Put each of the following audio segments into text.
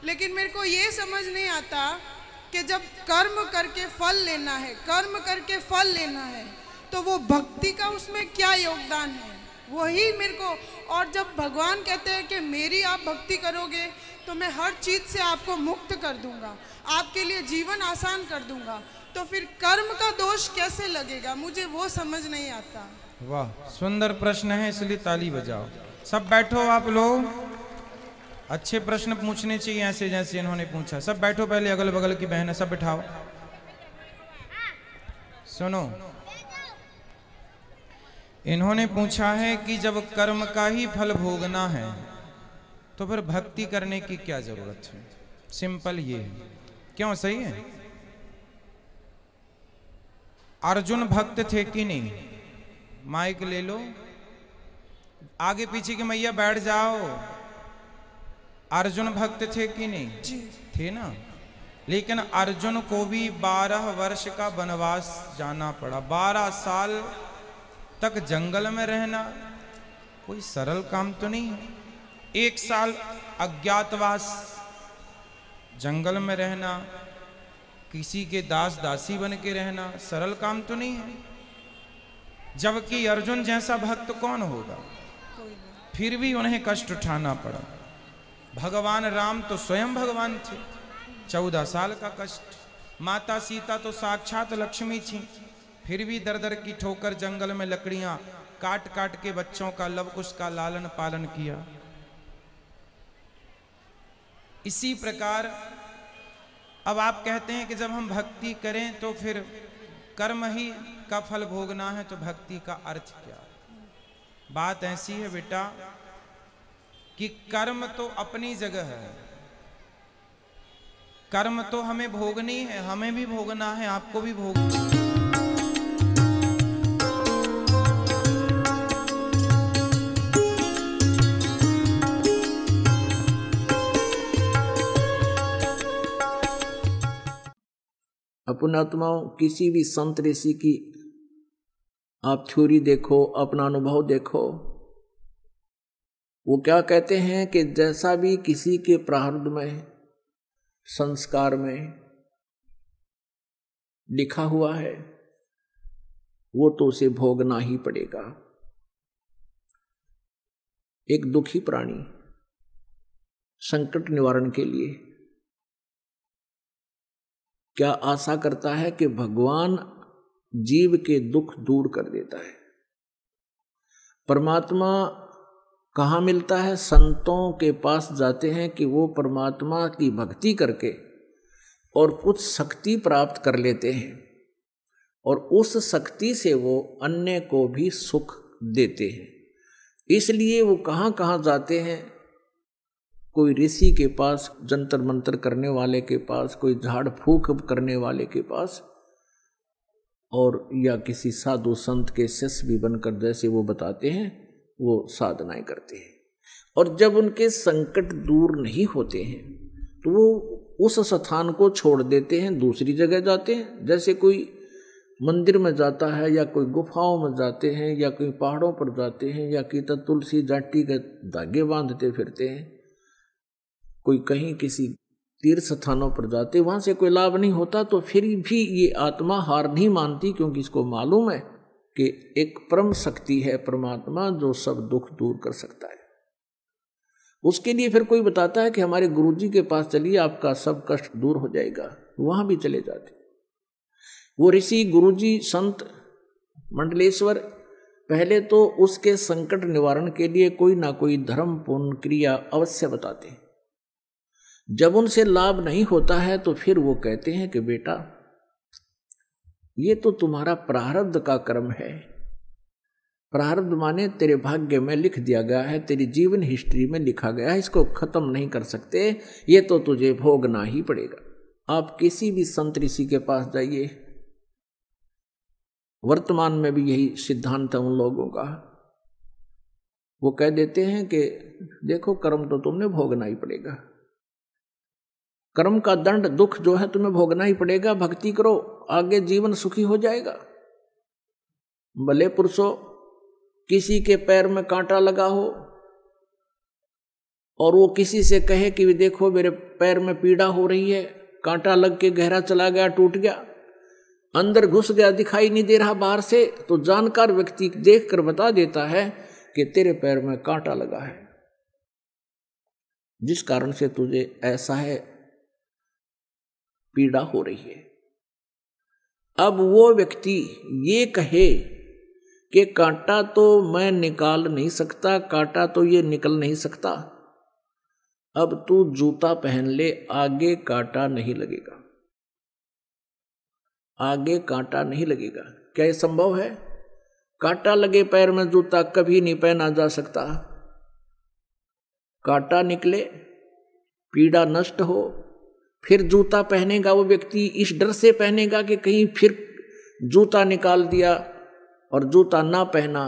लेकिन मेरे को ये समझ नहीं आता कि जब कर्म करके फल लेना है, कर्म करके फल लेना है, तो वो भक्ति का उसमें क्या योगदान है, वही मेरे को। और जब भगवान कहते हैं कि मेरी आप भक्ति करोगे तो मैं हर चीज़ से आपको मुक्त कर दूंगा, आपके लिए जीवन आसान कर दूंगा, तो फिर कर्म का दोष कैसे लगेगा, मुझे वो समझ नहीं आता। वाह, सुंदर प्रश्न है, इसलिए ताली बजाओ। सब बैठो आप लोग, अच्छे प्रश्न पूछने चाहिए ऐसे जैसे इन्होंने पूछा। सब बैठो, पहले अगल बगल की बहन है सब बिठाओ। सुनो, इन्होंने पूछा है कि जब कर्म का ही फल भोगना है तो फिर भक्ति करने की क्या जरूरत है। सिंपल ये है, क्यों? सही है। अर्जुन भक्त थे कि नहीं? माइक ले लो, आगे पीछे की मैया बैठ जाओ। अर्जुन भक्त थे कि नहीं? थे ना। लेकिन अर्जुन को भी 12 वर्ष का वनवास जाना पड़ा। 12 साल तक जंगल में रहना कोई सरल काम तो नहीं है। 1 साल अज्ञातवास जंगल में रहना, किसी के दास दासी बन के रहना सरल काम तो नहीं है। जबकि अर्जुन जैसा भक्त कौन होगा? फिर भी उन्हें कष्ट उठाना पड़ा। भगवान राम तो स्वयं भगवान थे, 14 साल का कष्ट। माता सीता तो साक्षात लक्ष्मी थी, फिर भी दर दर की ठोकर जंगल में लकड़ियां काट काट के बच्चों का लव कुश का लालन पालन किया। इसी प्रकार अब आप कहते हैं कि जब हम भक्ति करें तो फिर कर्म ही का फल भोगना है, तो भक्ति का अर्थ क्या? बात ऐसी है बेटा कि कर्म तो अपनी जगह है, कर्म तो हमें भोगनी है, हमें भी भोगना है, आपको भी भोगना है। अपनात्माओं, किसी भी संत ऋषि की आप थ्योरी देखो, अपना अनुभव देखो, वो क्या कहते हैं कि जैसा भी किसी के प्रारब्ध में, संस्कार में लिखा हुआ है वो तो उसे भोगना ही पड़ेगा। एक दुखी प्राणी संकट निवारण के लिए क्या आशा करता है कि भगवान जीव के दुख दूर कर देता है। परमात्मा कहाँ मिलता है? संतों के पास जाते हैं कि वो परमात्मा की भक्ति करके और कुछ शक्ति प्राप्त कर लेते हैं, और उस शक्ति से वो अन्य को भी सुख देते हैं। इसलिए वो कहाँ कहाँ जाते हैं? कोई ऋषि के पास, जंतर मंतर करने वाले के पास, कोई झाड़ फूक करने वाले के पास, और या किसी साधु संत के शिष्य भी बनकर जैसे वो बताते हैं वो साधनाएं करते हैं। और जब उनके संकट दूर नहीं होते हैं तो वो उस स्थान को छोड़ देते हैं, दूसरी जगह जाते हैं। जैसे कोई मंदिर में जाता है, या कोई गुफाओं में जाते हैं, या कोई पहाड़ों पर जाते हैं, या कि तुलसी जाटी के धागे बांधते फिरते हैं, कोई कहीं किसी तीर्थ स्थानों पर जाते, वहां से कोई लाभ नहीं होता, तो फिर भी ये आत्मा हार नहीं मानती, क्योंकि इसको मालूम है कि एक परम शक्ति है परमात्मा जो सब दुख दूर कर सकता है। उसके लिए फिर कोई बताता है कि हमारे गुरुजी के पास चलिए, आपका सब कष्ट दूर हो जाएगा, वहां भी चले जाते। वो ऋषि, गुरुजी, संत, मंडलेश्वर पहले तो उसके संकट निवारण के लिए कोई ना कोई धर्म पूर्ण क्रिया अवश्य बताते हैं। जब उनसे लाभ नहीं होता है तो फिर वो कहते हैं कि बेटा ये तो तुम्हारा प्रारब्ध का कर्म है। प्रारब्ध माने तेरे भाग्य में लिख दिया गया है, तेरी जीवन हिस्ट्री में लिखा गया है, इसको खत्म नहीं कर सकते, ये तो तुझे भोगना ही पड़ेगा। आप किसी भी संत ऋषि के पास जाइए, वर्तमान में भी यही सिद्धांत है उन लोगों का। वो कह देते हैं कि देखो कर्म तो तुमने भोगना ही पड़ेगा, कर्म का दंड दुख जो है तुम्हें भोगना ही पड़ेगा। भक्ति करो, आगे जीवन सुखी हो जाएगा। भले पुरुषों, किसी के पैर में कांटा लगा हो और वो किसी से कहे कि देखो मेरे पैर में पीड़ा हो रही है, कांटा लग के गहरा चला गया, टूट गया, अंदर घुस गया, दिखाई नहीं दे रहा बाहर से, तो जानकार व्यक्ति देखकर बता देता है कि तेरे पैर में कांटा लगा है, जिस कारण से तुझे ऐसा है, पीड़ा हो रही है। अब वो व्यक्ति ये कहे कि कांटा तो मैं निकाल नहीं सकता, कांटा तो ये निकल नहीं सकता, अब तू जूता पहन ले, आगे कांटा नहीं लगेगा, आगे कांटा नहीं लगेगा। क्या ये संभव है? कांटा लगे पैर में जूता कभी नहीं पहना जा सकता। कांटा निकले, पीड़ा नष्ट हो, फिर जूता पहनेगा वो व्यक्ति, इस डर से पहनेगा कि कहीं फिर जूता निकाल दिया और जूता ना पहना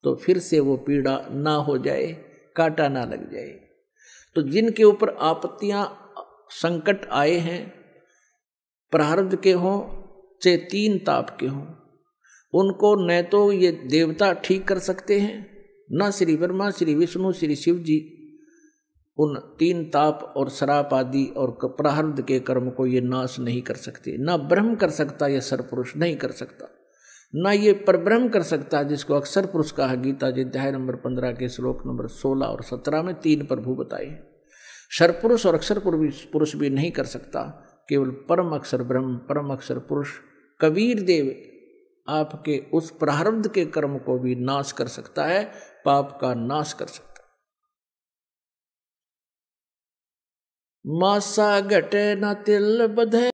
तो फिर से वो पीड़ा ना हो जाए, कांटा ना लग जाए। तो जिनके ऊपर आपत्तियां संकट आए हैं, प्रारब्ध के हों चाहे 3 ताप के हों, उनको न तो ये देवता ठीक कर सकते हैं, न श्री ब्रह्मा, श्री विष्णु, श्री शिव जी उन 3 ताप और श्राप आदि और प्रारब्ध के कर्म को ये नाश नहीं कर सकते। न ब्रह्म कर सकता, ये सरपुरुष नहीं कर सकता, न ये परब्रह्म कर सकता, जिसको अक्षर पुरुष कहा गीता जी अध्याय नंबर 15 के श्लोक नंबर 16 और 17 में 3 प्रभु बताए। सरपुरुष और अक्षर पुरुष भी नहीं कर सकता, केवल परम अक्षर ब्रह्म, परम अक्षर पुरुष कबीर देव आपके उस प्रारब्ध के कर्म को भी नाश कर सकता है, पाप का नाश कर सकता है। मासा घटे न तिल बधे